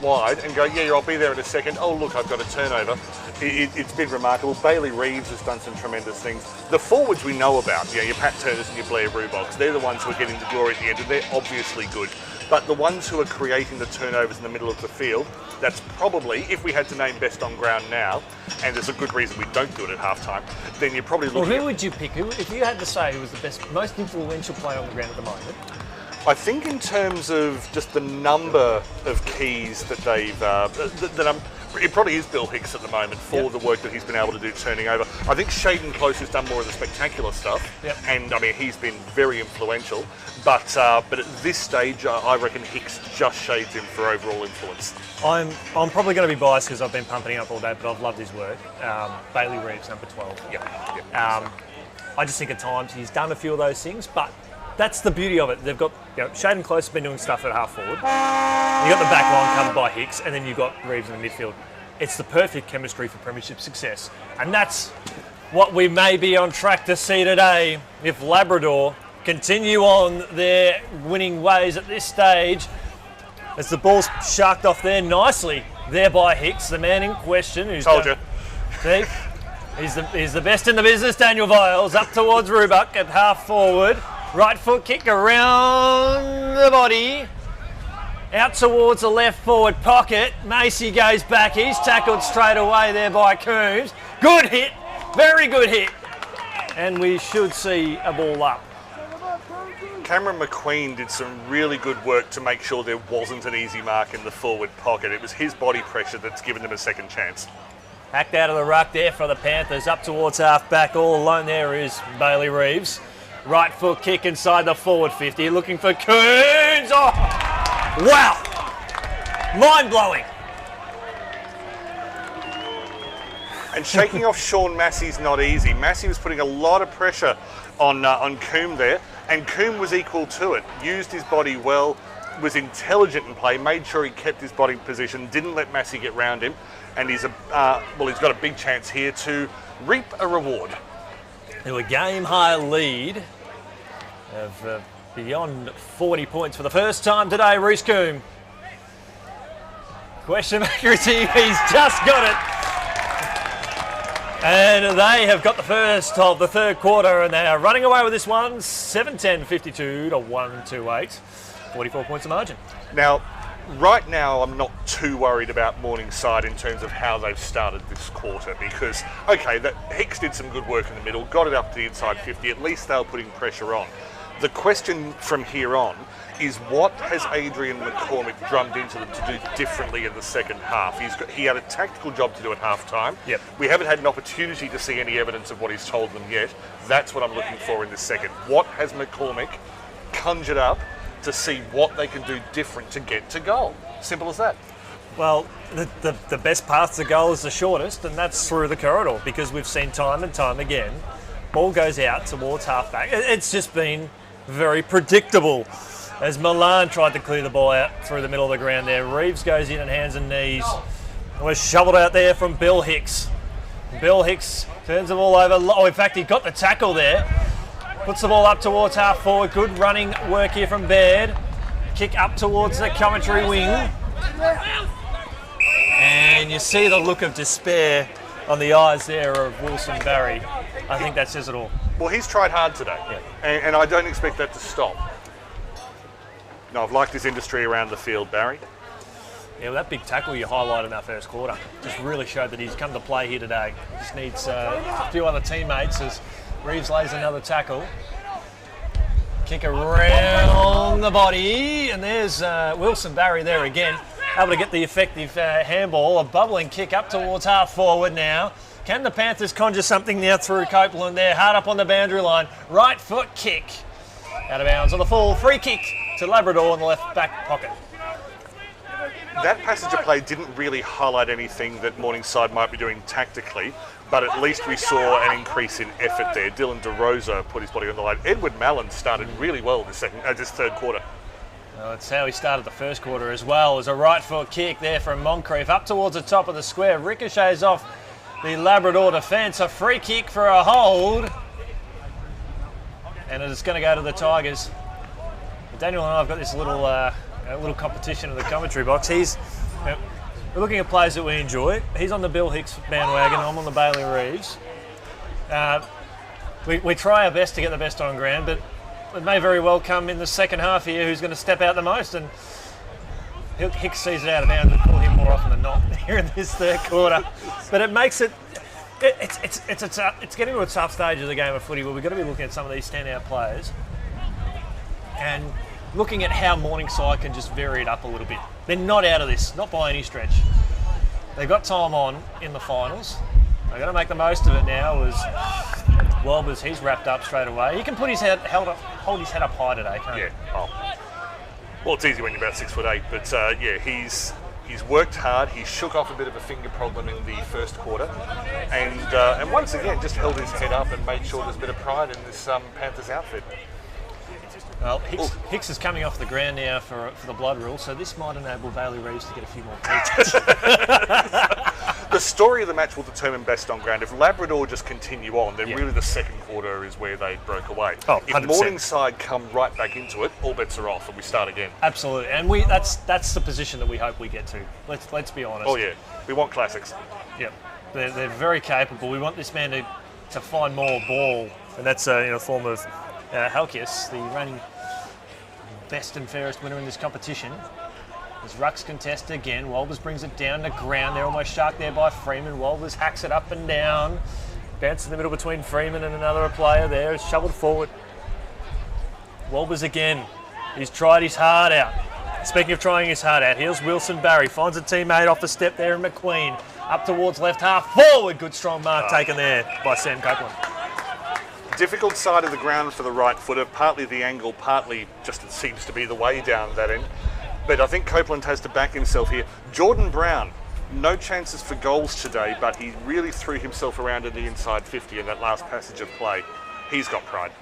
wide and go, yeah, I'll be there in a second. Oh, look, I've got a turnover. It's been remarkable. Bailey Reeves has done some tremendous things. The forwards we know about, your Pat Turners and your Blair Ruboks, they're the ones who are getting the glory at the end, and they're obviously good. But the ones who are creating the turnovers in the middle of the field, that's probably, if we had to name best on ground now, and there's a good reason we don't do it at halftime, then you're probably looking Well, who would you pick? If you had to say who was the most influential player on the ground at the moment? I think in terms of just the number of keys that they've, it probably is Bill Hicks at the moment for the work that he's been able to do turning over. I think Shaden Close has done more of the spectacular stuff, and I mean he's been very influential. But at this stage, I reckon Hicks just shades him for overall influence. I'm probably going to be biased because I've been pumping up all day, but I've loved his work. Bailey Reeves, number 12. I just think at times he's done a few of those things, but that's the beauty of it. They've got Shaden Close has been doing stuff at half forward. You got the back line covered by Hicks, and then you've got Reeves in the midfield. It's the perfect chemistry for premiership success, and that's what we may be on track to see today if Labrador continue on their winning ways at this stage. As the ball's sharked off there nicely there by Hicks, the man in question. Who's told you. See, he's the best in the business, Daniel Viles, up towards Rubuck at half forward. Right foot kick around the body. Out towards the left forward pocket. Macy goes back. He's tackled straight away there by Coombs. Good hit. Very good hit. And we should see a ball up. Cameron McQueen did some really good work to make sure there wasn't an easy mark in the forward pocket. It was his body pressure that's given them a second chance. Hacked out of the ruck there for the Panthers. Up towards half back. All alone there is Bailey Reeves. Right foot kick inside the forward 50. Looking for Coombs. Oh, wow. Mind-blowing. And shaking off Sean Massey's not easy. Massey was putting a lot of pressure on Coombe there, and Coombe was equal to it. Used his body well, was intelligent in play, made sure he kept his body in position, didn't let Massey get round him, and he's got a big chance here to reap a reward. To a game-high lead of beyond 40 points for the first time today, Reece Coombe. Question accuracy, he's just got it. And they have got the first of the third quarter, and they are running away with this one, 7-10-52 to 128. 44 points of margin. Now, right now, I'm not too worried about Morningside in terms of how they've started this quarter because, okay, Hicks did some good work in the middle, got it up to the inside 50, at least they were putting pressure on. The question from here on is what has Adrian McCormick drummed into them to do differently in the second half? He had a tactical job to do at half-time. Yep. We haven't had an opportunity to see any evidence of what he's told them yet. That's what I'm looking for in this second. What has McCormick conjured up to see what they can do different to get to goal? Simple as that. Well, the best path to goal is the shortest, and that's through the corridor because we've seen time and time again, ball goes out towards half-back. It's just been very predictable. As Milan tried to clear the ball out through the middle of the ground there. Reeves goes in on hands and knees. And was shoveled out there from Bill Hicks. Bill Hicks turns the ball over. Oh, in fact, he got the tackle there. Puts the ball up towards half forward. Good running work here from Baird. Kick up towards the Coventry wing. And you see the look of despair on the eyes there of Wilson Barry. I think that says it all. Well, he's tried hard today, and I don't expect that to stop. No, I've liked his industry around the field, Barry. Yeah, well, that big tackle you highlighted in that first quarter just really showed that he's come to play here today. Just needs a few other teammates as Reeves lays another tackle. Kick around the body, and there's Wilson Barry there again. Able to get the effective handball. A bubbling kick up towards half forward now. Can the Panthers conjure something now through Copeland there? Hard up on the boundary line. Right foot kick. Out of bounds on the full. Free kick to Labrador in the left back pocket. That passage of play didn't really highlight anything that Morningside might be doing tactically, but at least we saw an increase in effort there. Dylan DeRosa put his body on the line. Edward Mallon started really well this third quarter. Well, that's how he started the first quarter as well. As a right foot kick there from Moncrief up towards the top of the square. Ricochets off the Labrador defence. A free kick for a hold. And it's going to go to the Tigers. Daniel and I have got this little competition in the commentary box. He's Yep. We're looking at players that we enjoy. He's on the Bill Hicks bandwagon. I'm on the Bailey Reeves. We try our best to get the best on ground, but it may very well come in the second half here who's going to step out the most. And Hicks sees it out of bounds. We call him more often than not here in this third quarter. But it makes it. It's getting to a tough stage of the game of footy where we've got to be looking at some of these standout players and looking at how Morningside can just vary it up a little bit. They're not out of this, not by any stretch. They've got time on in the finals. They've got to make the most of it now. As Walbers, he's wrapped up straight away. He can put his head hold his head up high today, can't he? Yeah. Oh. Well, it's easy when you're about 6'8", but he's worked hard. He shook off a bit of a finger problem in the first quarter, and once again just held his head up and made sure there's a bit of pride in this Panthers outfit. Well, Hicks is coming off the ground now for the blood rule, so this might enable Bailey Reeves to get a few more points. The story of the match will determine best on ground. If Labrador just continue on, then really the second quarter is where they broke away. Oh, if 100%. Morningside come right back into it, all bets are off and we start again. Absolutely, and that's the position that we hope we get to. Let's be honest. Oh yeah, we want classics. Yep, they're very capable. We want this man to find more ball, and that's in the form of Halkias, the reigning best and fairest winner in this competition. As Rucks contest again, Walbers brings it down to ground. They're almost sharked there by Freeman. Walbers hacks it up and down. Bounce in the middle between Freeman and another player there. It's shoveled forward. Walbers again. He's tried his heart out. Speaking of trying his heart out, here's Wilson Barry. Finds a teammate off the step there in McQueen. Up towards left half forward. Good strong mark taken there by Sam Copeland. Difficult side of the ground for the right footer, partly the angle, partly just it seems to be the way down that end. But I think Copeland has to back himself here. Jordan Brown, no chances for goals today, but he really threw himself around in the inside 50 in that last passage of play. He's got pride.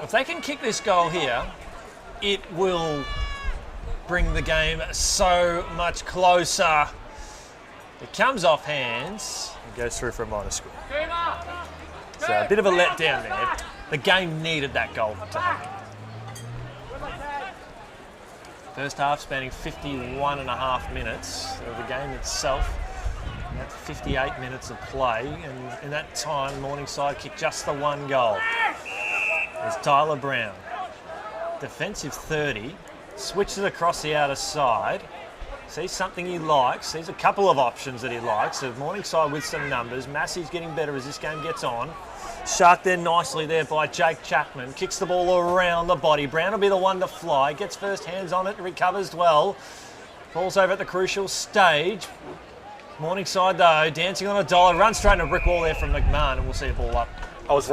If they can kick this goal here, it will bring the game so much closer. It comes off hands and goes through for a minor score. So a bit of a letdown there. The game needed that goal to happen. First half spanning 51 and a half minutes of the game itself. That's 58 minutes of play, and in that time, Morningside kicked just the one goal. There's Tyler Brown. Defensive 30, switches across the outer side. Sees something he likes. Sees a couple of options that he likes. So Morningside with some numbers. Massey's getting better as this game gets on. Sharked there nicely there by Jake Chapman. Kicks the ball around the body. Brown will be the one to fly. Gets first hands on it. Recovers well. Falls over at the crucial stage. Morningside though, dancing on a dollar. Runs straight into a brick wall there from McMahon, and we'll see a ball up. I was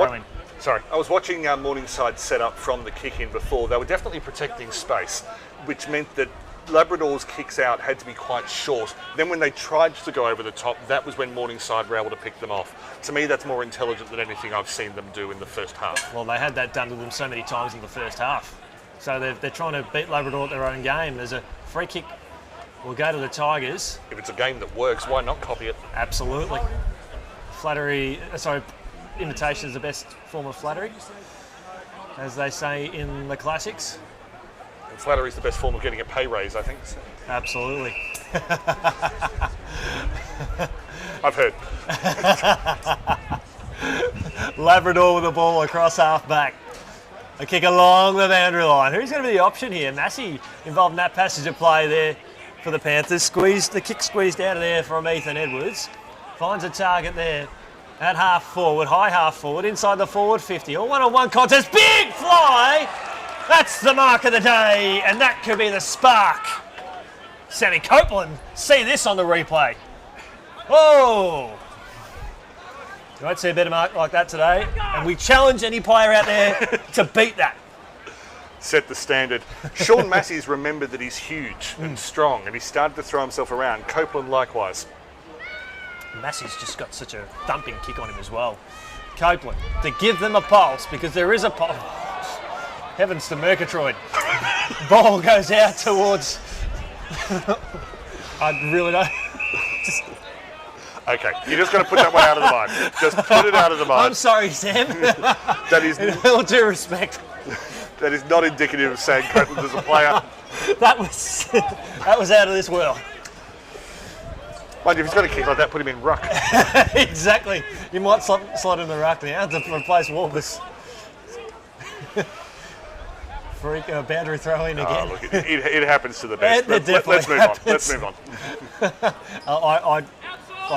watching Morningside set up from the kick in before. They were definitely protecting space, which meant that Labrador's kicks out had to be quite short. Then when they tried to go over the top, that was when Morningside were able to pick them off. To me, that's more intelligent than anything I've seen them do in the first half. Well, they had that done to them so many times in the first half. So they're trying to beat Labrador at their own game. There's a free kick. We'll go to the Tigers. If it's a game that works, why not copy it? Absolutely. Imitation is the best form of flattery, as they say in the classics. And flattery is the best form of getting a pay raise, I think. So. Absolutely. I've heard. Labrador with the ball across half back. A kick along the boundary line. Who's going to be the option here? Massey involved in that passage of play there for the Panthers. The kick squeezed out of there from Ethan Edwards. Finds a target there at half forward, high half forward, inside the forward 50. A one-on-one contest. Big fly! That's the mark of the day, and that could be the spark. Sammy Copeland, see this on the replay. Oh! You won't see a better mark like that today, and we challenge any player out there to beat that. Set the standard. Sean Massey's remembered that he's huge and strong, and he started to throw himself around. Copeland likewise. Massey's just got such a thumping kick on him as well. Copeland, to give them a pulse, because there is a pulse. Heavens to Murgatroyd. Ball goes out towards... I really don't... Okay, you're just going to put that one out of the mind. Just put it out of the mind. I'm sorry, Sam. That is... In all due respect. That is not indicative of saying Copeland is a player. That was out of this world. Mind you, if he's got a kick like that, put him in ruck. Exactly. You might slot in the ruck now to replace Walbus. Freak boundary throw in again. Look, it happens to the best. Let's move on. I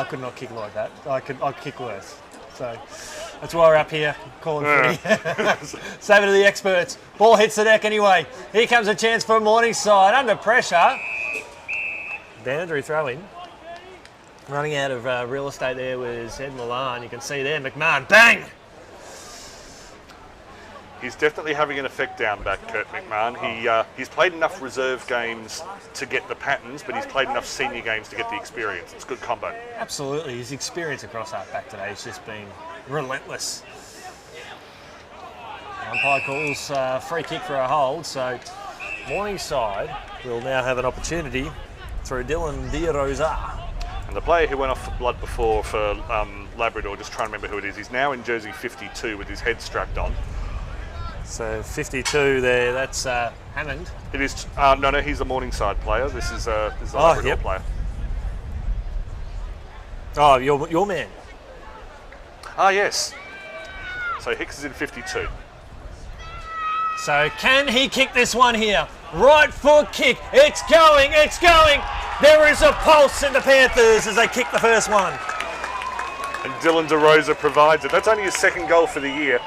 could not kick like that. I'd kick worse. So that's why we're up here calling footy. Save it to the experts. Ball hits the deck anyway. Here comes a chance for Morningside under pressure. Boundary throw in. Running out of real estate there was Ed Milan. You can see there, McMahon, bang! He's definitely having an effect down back, Kurt McMahon. He's played enough reserve games to get the patterns, but he's played enough senior games to get the experience. It's a good combo. Absolutely. His experience across half back today has just been relentless. Umpire calls free kick for a hold, so Morningside will now have an opportunity through Dylan De Rosa. And the player who went off for blood before for Labrador, just trying to remember who it is, he's now in jersey 52 with his head strapped on. So 52 there, that's Hammond. It is, no, he's a Morningside player. This is a Labrador player. Oh, your man. Yes. So Hicks is in 52. So can he kick this one here? Right foot kick, it's going. There is a pulse in the Panthers as they kick the first one. And Dylan De Rosa provides it. That's only his second goal for the year.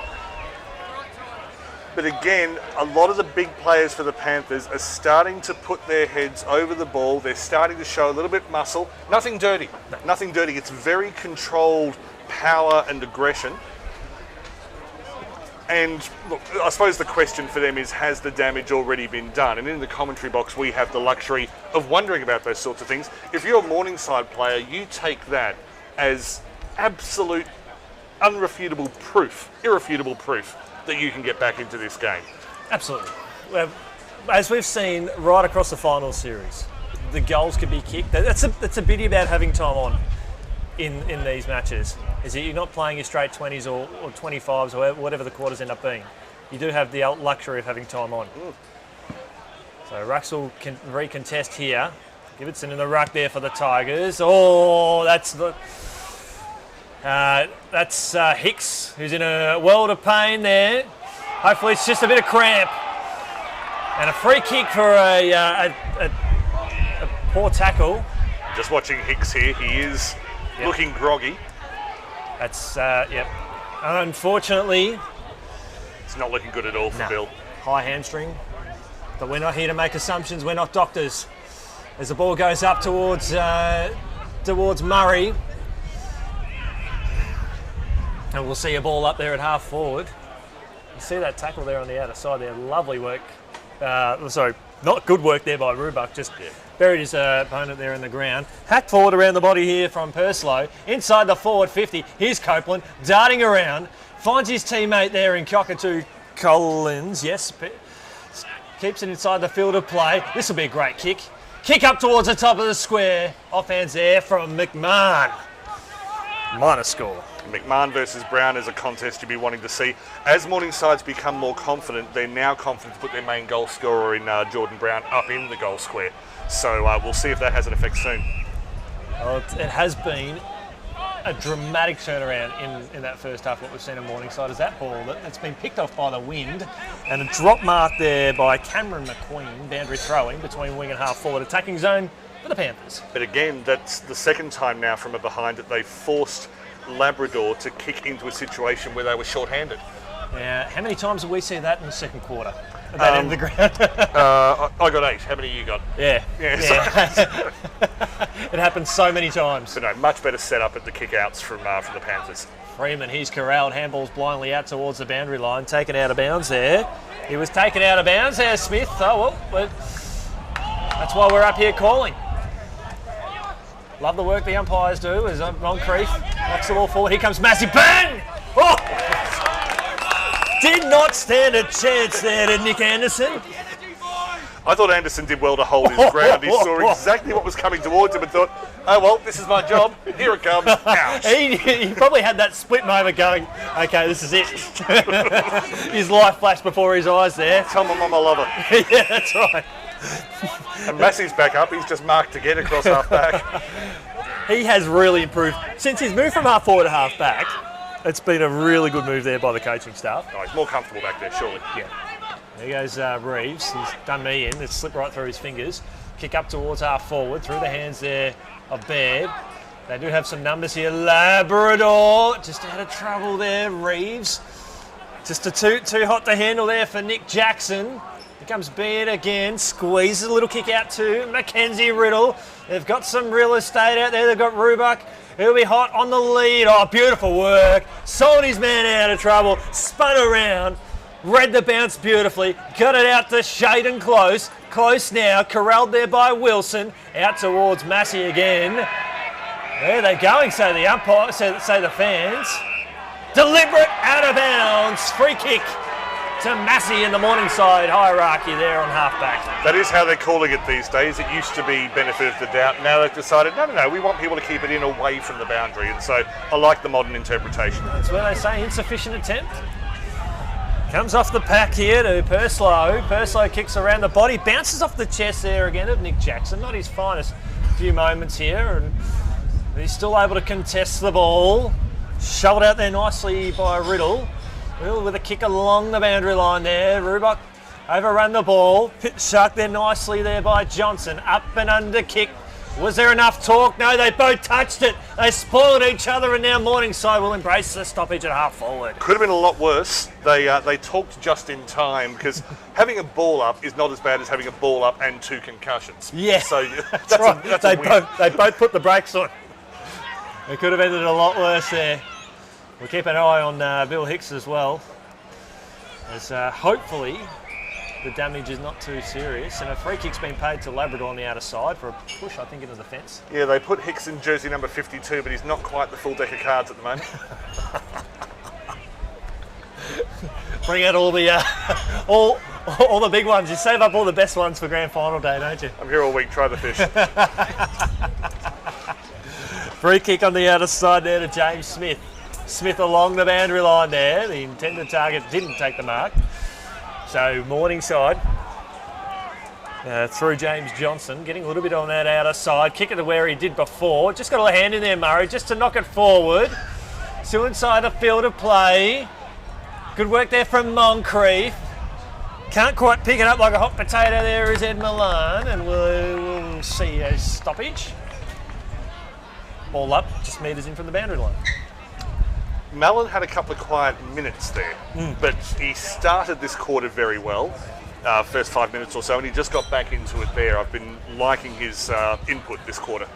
But again, a lot of the big players for the Panthers are starting to put their heads over the ball. They're starting to show a little bit muscle. Nothing dirty. Nothing dirty. It's very controlled power and aggression. And look, I suppose the question for them is, has the damage already been done? And in the commentary box, we have the luxury of wondering about those sorts of things. If you're a Morningside player, you take that as absolute, irrefutable proof that you can get back into this game. Absolutely. As we've seen right across the final series, the goals can be kicked. That's a beauty about having time on in these matches, is that you're not playing your straight 20s or 25s or whatever the quarters end up being. You do have the luxury of having time on. So Ruxell can recontest here. Gibbetson in the ruck there for the Tigers. Oh, that's Hicks, who's in a world of pain there. Hopefully it's just a bit of cramp. And a free kick for a poor tackle. Just watching Hicks here, he is looking groggy. That's, unfortunately, it's not looking good at all for Bill. High hamstring. But we're not here to make assumptions. We're not doctors. As the ball goes up towards Murray. And we'll see a ball up there at half forward. You see that tackle there on the outer side there. Lovely work. Not good work there by Rubuck. Just buried his opponent there in the ground. Hacked forward around the body here from Purslow. Inside the forward 50. Here's Copeland darting around. Finds his teammate there in Cockatoo Collins. Yes. Keeps it inside the field of play. This will be a great kick. Kick up towards the top of the square. Offhands there from McMahon. Minor score. McMahon versus Brown is a contest you'll be wanting to see. As Morningside's become more confident, they're now confident to put their main goal scorer in Jordan Brown up in the goal square. So we'll see if that has an effect soon. Well, it has been a dramatic turnaround in that first half. What we've seen in Morningside is that ball that's been picked off by the wind, and a drop mark there by Cameron McQueen, boundary throwing between wing and half forward, attacking zone for the Panthers. But again, that's the second time now from behind that they forced Labrador to kick into a situation where they were short-handed. Yeah, how many times have we seen that in the second quarter? At that end of the ground? I got 8. How many you got? Yeah. It happens so many times. So no, much better setup at the kick-outs from the Panthers. Freeman, he's corralled, handballs blindly out towards the boundary line, taken out of bounds there. He was taken out of bounds there, Smith. Oh, well, that's why we're up here calling. Love the work the umpires do as Moncrief knocks the ball forward. Here comes Massey, bang! Oh! Did not stand a chance there to Nick Anderson. I thought Anderson did well to hold his ground. He saw exactly what was coming towards him and thought, oh well, this is my job. Here it comes. Ouch. He probably had that split moment going, okay, this is it. His life flashed before his eyes there. Tell my mum I love her. Yeah, that's right. And Massey's back up. He's just marked again across half back. he has really improved. Since he's moved from half forward to half back, it's been a really good move there by the coaching staff. Oh, he's more comfortable back there, surely. Yeah. There goes Reeves. He's done me in. It's slipped right through his fingers. Kick up towards half forward, through the hands there of Baird. They do have some numbers here. Labrador, just out of trouble there, Reeves. Just too hot to handle there for Nick Jackson. Here comes Baird again, squeezes a little kick out to Mackenzie Riddle. They've got some real estate out there. They've got Rubuck. He'll be hot on the lead. Oh, beautiful work. Sold his man out of trouble, spun around. Read the bounce beautifully, got it out to Shaden Close. Close now, corralled there by Wilson. Out towards Massey again. Where are they going, say the umpire, say the fans. Deliberate out of bounds. Free kick to Massey in the Morningside hierarchy there on halfback. That is how they're calling it these days. It used to be benefit of the doubt. Now they've decided, no, we want people to keep it in away from the boundary. And so I like the modern interpretation. That's where they say insufficient attempt. Comes off the pack here to Purslow. Purslow kicks around the body, bounces off the chest there again of Nick Jackson. Not his finest few moments here, and he's still able to contest the ball. Shoved out there nicely by Riddle. Riddle with a kick along the boundary line there. Rubuck overrun the ball. Pit shark there nicely there by Johnson. Up and under kick. Was there enough torque? No, they both touched it. They spoiled each other, and now Morningside will embrace the stoppage at half forward. Could have been a lot worse. They talked just in time, because having a ball up is not as bad as having a ball up and 2 concussions. Yeah, so that's right. They both put the brakes on. It could have ended a lot worse there. We'll keep an eye on Bill Hicks as well, as hopefully the damage is not too serious. And a free kick's been paid to Labrador on the outer side for a push, I think, into the fence. Yeah, they put Hicks in jersey number 52, but he's not quite the full deck of cards at the moment. Bring out all the all the big ones. You save up all the best ones for grand final day, don't you? I'm here all week. Try the fish. Free kick on the outer side there to James Smith. Smith along the boundary line there. The intended target didn't take the mark. So Morningside through James Johnson, getting a little bit on that outer side. Kick it to where he did before. Just got a hand in there, Murray, just to knock it forward. Still inside the field of play. Good work there from Moncrief. Can't quite pick it up like a hot potato there is Ed Milan, and we'll see a stoppage. Ball up, just metres in from the boundary line. Mallon had a couple of quiet minutes there, but he started this quarter very well, first 5 minutes or so, and he just got back into it there. I've been liking his input this quarter.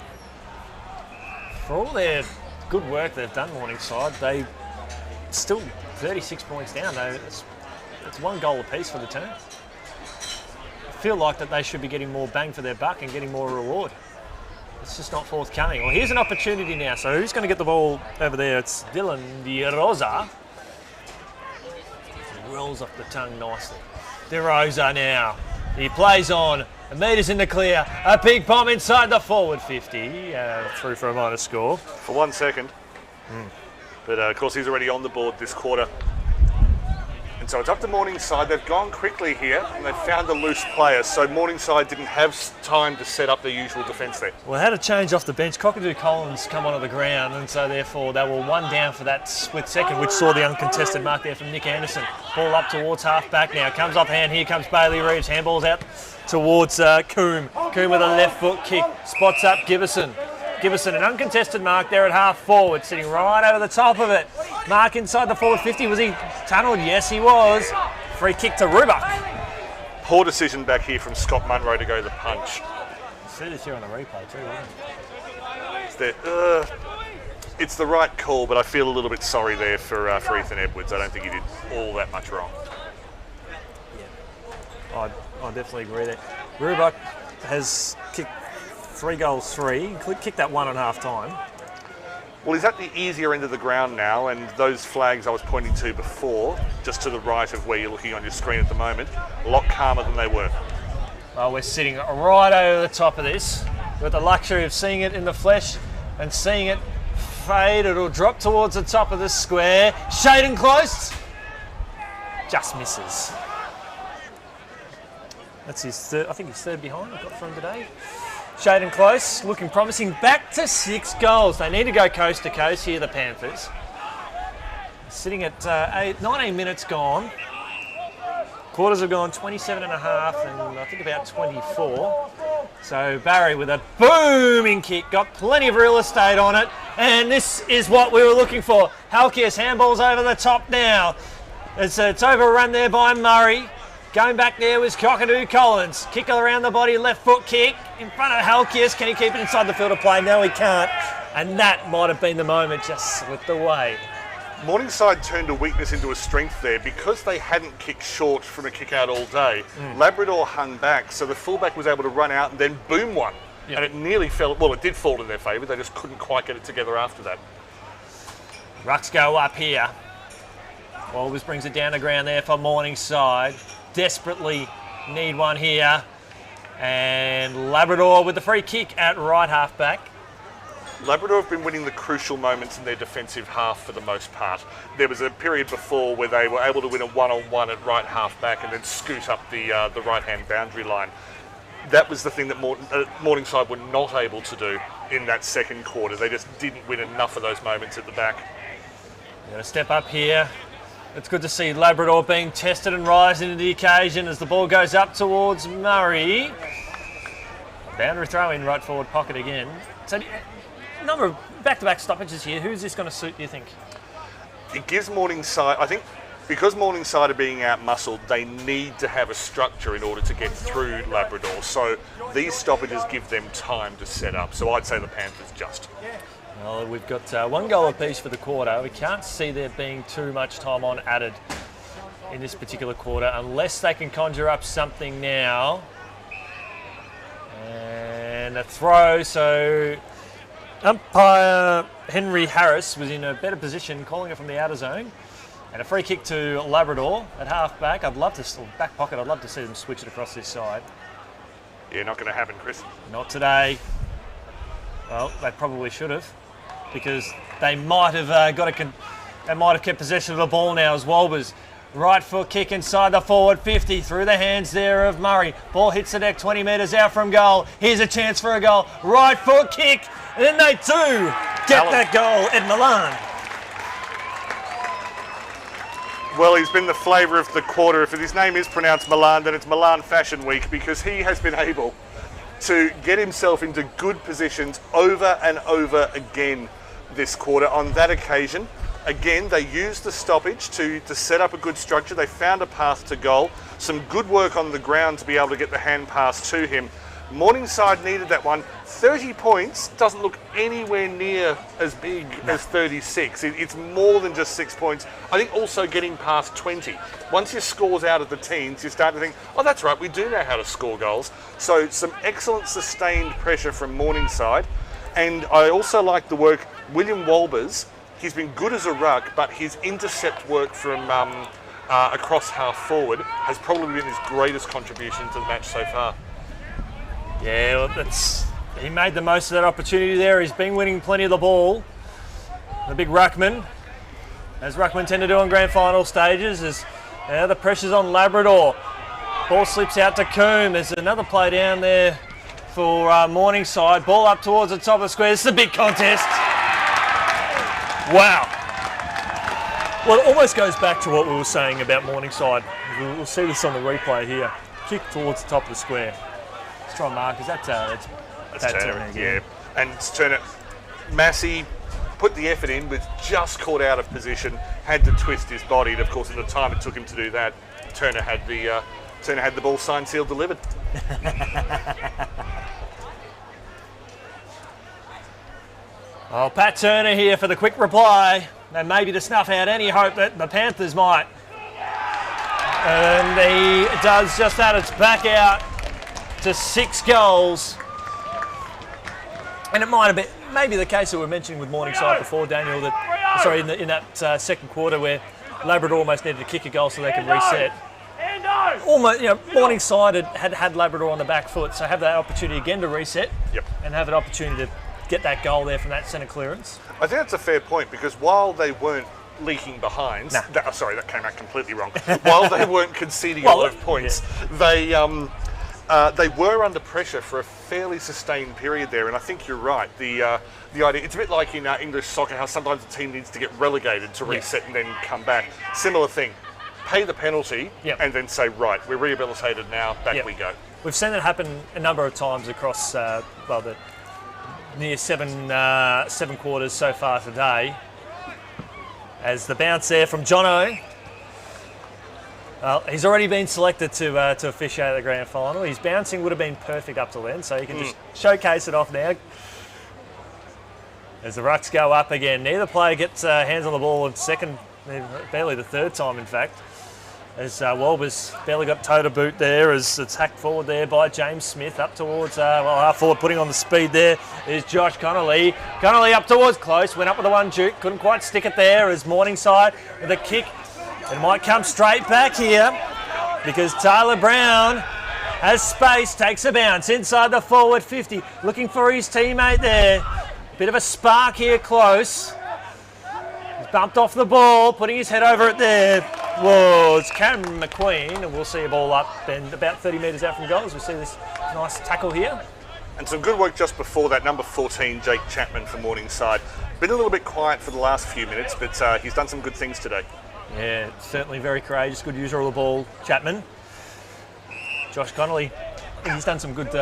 For all their good work they've done, Morningside, they still 36 points down. It's 1 goal apiece for the team. I feel like that they should be getting more bang for their buck and getting more reward. It's just not forthcoming. Well, here's an opportunity now. So who's going to get the ball over there? It's Dylan DeRosa. He rolls off the tongue nicely. DeRosa now. He plays on. A metres in the clear. A big bomb inside the forward 50. Through for a minus score. For 1 second. But of course he's already on the board this quarter. And so it's up to Morningside. They've gone quickly here and they've found a loose player. So Morningside didn't have time to set up their usual defence there. Well, they had a change off the bench. Cockatoo Collins come onto the ground, and so therefore they were 1 down for that split second, which saw the uncontested mark there from Nick Anderson. Ball up towards half back now. Comes off hand. Here comes Bailey Reeves. Handball's out towards Coombe. Coombe with a left foot kick. Spots up Gibbison. Gibbison, an uncontested mark there at half forward, sitting right over the top of it. Mark inside the forward 50. Was he tunnelled? Yes, he was. Free kick to Rubuck. Poor decision back here from Scott Munro to go the punch. See this here on the replay too, isn't It's, it's the right call, but I feel a little bit sorry there for Ethan Edwards. I don't think he did all that much wrong. Yeah, I definitely agree there. Rubuck has kicked 3 goals, 3. Kicked that 1 at half time. Well, he's at the easier end of the ground now, and those flags I was pointing to before, just to the right of where you're looking on your screen at the moment, a lot calmer than they were. Well, we're sitting right over the top of this. We've got the luxury of seeing it in the flesh and seeing it fade. It'll drop towards the top of the square. Shaden Close. Just misses. That's his third, I think his third behind I've got from today. Shading close, looking promising. Back to 6 goals. They need to go coast to coast here, the Panthers. Sitting at 19 minutes gone. Quarters have gone 27 and a half and I think about 24. So Barry with a booming kick, got plenty of real estate on it. And this is what we were looking for. Halkias handballs over the top now. It's overrun there by Murray. Going back there was Cockatoo Collins. Kick around the body, left foot kick in front of Halkias. Can he keep it inside the field of play? No, he can't. And that might have been the moment, just slipped away. Morningside turned a weakness into a strength there because they hadn't kicked short from a kick out all day. Labrador hung back, so the fullback was able to run out and then boom one. Yep. And it nearly fell, well, it did fall in their favour, they just couldn't quite get it together after that. Rucks go up here. Walbers brings it down the ground there for Morningside. Desperately need one here. And Labrador with the free kick at right half back. Labrador have been winning the crucial moments in their defensive half for the most part. There was a period before where they were able to win a one-on-one at right half back and then scoot up the right-hand boundary line. That was the thing that Morningside were not able to do in that second quarter. They just didn't win enough of those moments at the back. They're going to step up here. It's good to see Labrador being tested and rising to the occasion as the ball goes up towards Murray. Boundary throw in right forward pocket again. So, number of back-to-back stoppages here. Who's this going to suit, do you think? It gives Morningside, I think, because Morningside are being out-muscled, they need to have a structure in order to get through Labrador. So these stoppages give them time to set up. So I'd say the Panthers just. Well, we've got 1 goal apiece for the quarter. We can't see there being too much time on added in this particular quarter unless they can conjure up something now. And a throw, so umpire Henry Harris was in a better position, calling it from the outer zone. And a free kick to Labrador at half back. I'd love to, back pocket, I'd love to see them switch it across this side. Yeah, not going to happen, Chris. Not today. Well, they probably should have, because they might have they might have kept possession of the ball now as Walbers. Right foot kick inside the forward 50 through the hands there of Murray. Ball hits the deck 20 metres out from goal. Here's a chance for a goal. Right foot kick. And then they do get that goal at Milan. Well, he's been the flavour of the quarter. If his name is pronounced Milan, then it's Milan Fashion Week, because he has been able to get himself into good positions over and over again this quarter. On that occasion, again, they used the stoppage to set up a good structure. They found a path to goal. Some good work on the ground to be able to get the hand pass to him. Morningside needed that one. 30 points doesn't look anywhere near as big as 36. It's more than just 6 points. I think also getting past 20. Once your score's out of the teens, you start to think, oh, that's right, we do know how to score goals. So some excellent sustained pressure from Morningside. And I also like the work, William Walbers. He's been good as a ruck, but his intercept work from across half forward has probably been his greatest contribution to the match so far. Yeah, well, he made the most of that opportunity there. He's been winning plenty of the ball. The big ruckman, as ruckmen tend to do on grand final stages, is the pressure's on Labrador. Ball slips out to Coombe. There's another play down there for Morningside. Ball up towards the top of the square. This is a big contest. Wow. Well, it almost goes back to what we were saying about Morningside. We'll see this on the replay here. Kick towards the top of the square. Let's try and mark. Is that's Turner again. Yeah. And Turner, Massey put the effort in, was just caught out of position, had to twist his body, and of course, in the time it took him to do that, Turner had the ball signed, sealed, delivered. Oh, Pat Turner here for the quick reply, and maybe to snuff out any hope that the Panthers might. And he does just that. It's back out to 6 goals. And it might have been maybe the case that we were mentioning with Morningside before, Daniel, that sorry, in that second quarter where Labrador almost needed to kick a goal so they could reset. Almost, Morningside had Labrador on the back foot, so have that opportunity again to reset. Yep. And have an opportunity to get that goal there from that centre clearance. I think that's a fair point, because while they weren't leaking behind, that came out completely wrong. While they weren't conceding a lot of points, they They were under pressure for a fairly sustained period there, and I think you're right. The idea, it's a bit like in English soccer, how sometimes a team needs to get relegated to reset and then come back. Similar thing. Pay the penalty and then say, right, we're rehabilitated now, back we go. We've seen it happen a number of times across the near seven quarters so far today. As the bounce there from Jono. Well, he's already been selected to officiate the grand final. His bouncing would have been perfect up till then, so you can just showcase it off now. As the rucks go up again, neither player gets hands on the ball in second, barely the third time in fact. As Walber's barely got toe to boot there, as it's hacked forward there by James Smith up towards, half forward, putting on the speed there is Josh Connolly. Connolly up towards close, went up with the one juke, couldn't quite stick it there as Morningside with a kick. It might come straight back here because Tyler Brown has space, takes a bounce inside the forward 50, looking for his teammate there. Bit of a spark here close. He's bumped off the ball, putting his head over it there. Whoa, it's Cameron McQueen, and we'll see a ball up and about 30 metres out from goal as we see this nice tackle here. And some good work just before that, number 14, Jake Chapman from Morningside. Been a little bit quiet for the last few minutes, but he's done some good things today. Yeah, certainly very courageous, good user of the ball, Chapman. Josh Connolly, he's done some good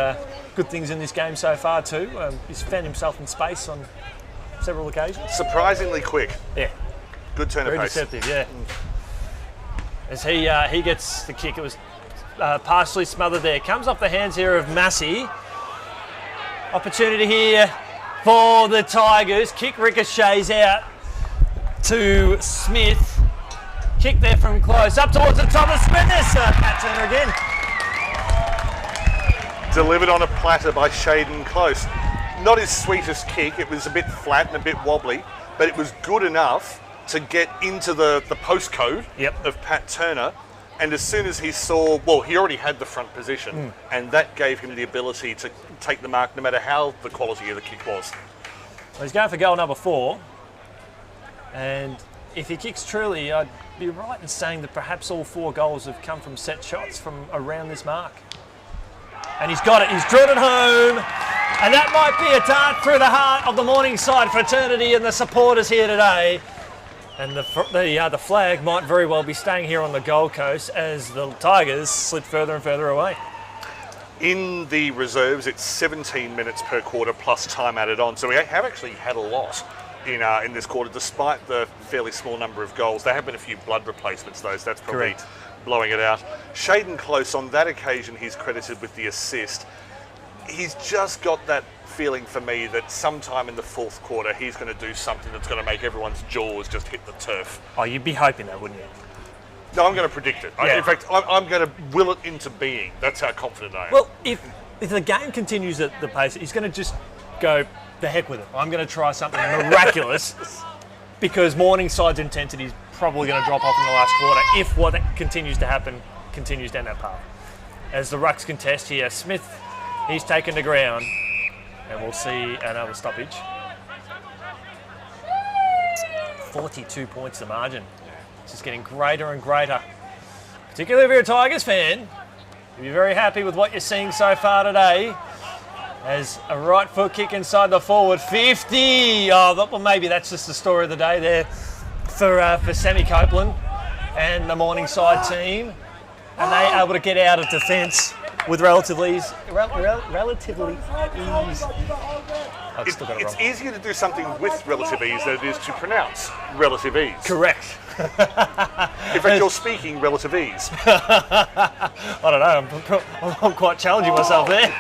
things in this game so far too. He's found himself in space on several occasions. Surprisingly quick. Yeah. Good turn of very pace. Deceptive, yeah. As he gets the kick, it was partially smothered there. Comes off the hands here of Massey. Opportunity here for the Tigers. Kick ricochets out to Smith. Kick there from close, up towards the top of Smith. There's Pat Turner again. Delivered on a platter by Shaden Close. Not his sweetest kick, it was a bit flat and a bit wobbly, but it was good enough to get into the postcode of Pat Turner. And as soon as he saw, well, he already had the front position, and that gave him the ability to take the mark no matter how the quality of the kick was. Well, he's going for goal number 4. And if he kicks truly, I'd be right in saying that perhaps all 4 goals have come from set shots from around this mark. And he's got it, he's drilled it home. And that might be a dart through the heart of the Morningside fraternity and the supporters here today. And the flag might very well be staying here on the Gold Coast as the Tigers slip further and further away. In the reserves, it's 17 minutes per quarter plus time added on. So we have actually had a lot in this quarter, despite the fairly small number of goals. There have been a few blood replacements, though, so that's probably blowing it out. Shaden Close, on that occasion, he's credited with the assist. He's just got that feeling for me that sometime in the fourth quarter, he's going to do something that's going to make everyone's jaws just hit the turf. Oh, you'd be hoping that, wouldn't you? No, I'm going to predict it. Yeah. In fact, I'm going to will it into being. That's how confident I am. Well, if the game continues at the pace, he's going to just go, the heck with it. I'm going to try something miraculous because Morningside's intensity is probably going to drop off in the last quarter if what continues to happen continues down that path. As the rucks contest here, Smith, he's taken the ground, and we'll see another stoppage. 42 points the margin. It's just getting greater and greater. Particularly if you're a Tigers fan, you'll be very happy with what you're seeing so far today. As a right foot kick inside the forward 50. Oh, well, maybe that's just the story of the day there for Sammy Copeland and the Morningside team. And they able to get out of defence with relatively ease. It's easier to do something with relative ease than it is to pronounce relative ease. Correct. In fact, you're speaking relative ease. I don't know, I'm quite challenging myself there.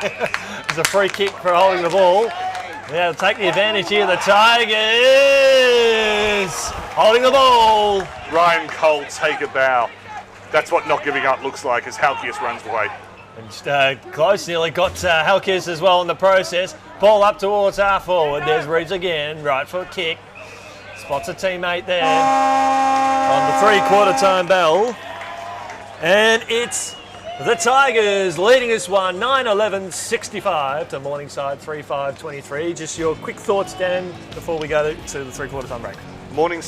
It's a free kick for holding the ball. Yeah, take the advantage here, the Tigers holding the ball. Ryan Cole, take a bow. That's what not giving up looks like as Halkias runs away. And close, nearly got Halkias as well in the process. Ball up towards half forward. There's Reeves again, right foot kick. Spots a teammate there on the 3/4 time bell. And it's the Tigers leading this one 9-11-65 to Morningside 3-5-23. Just your quick thoughts, Dan, before we go to the 3/4 time break. Morningside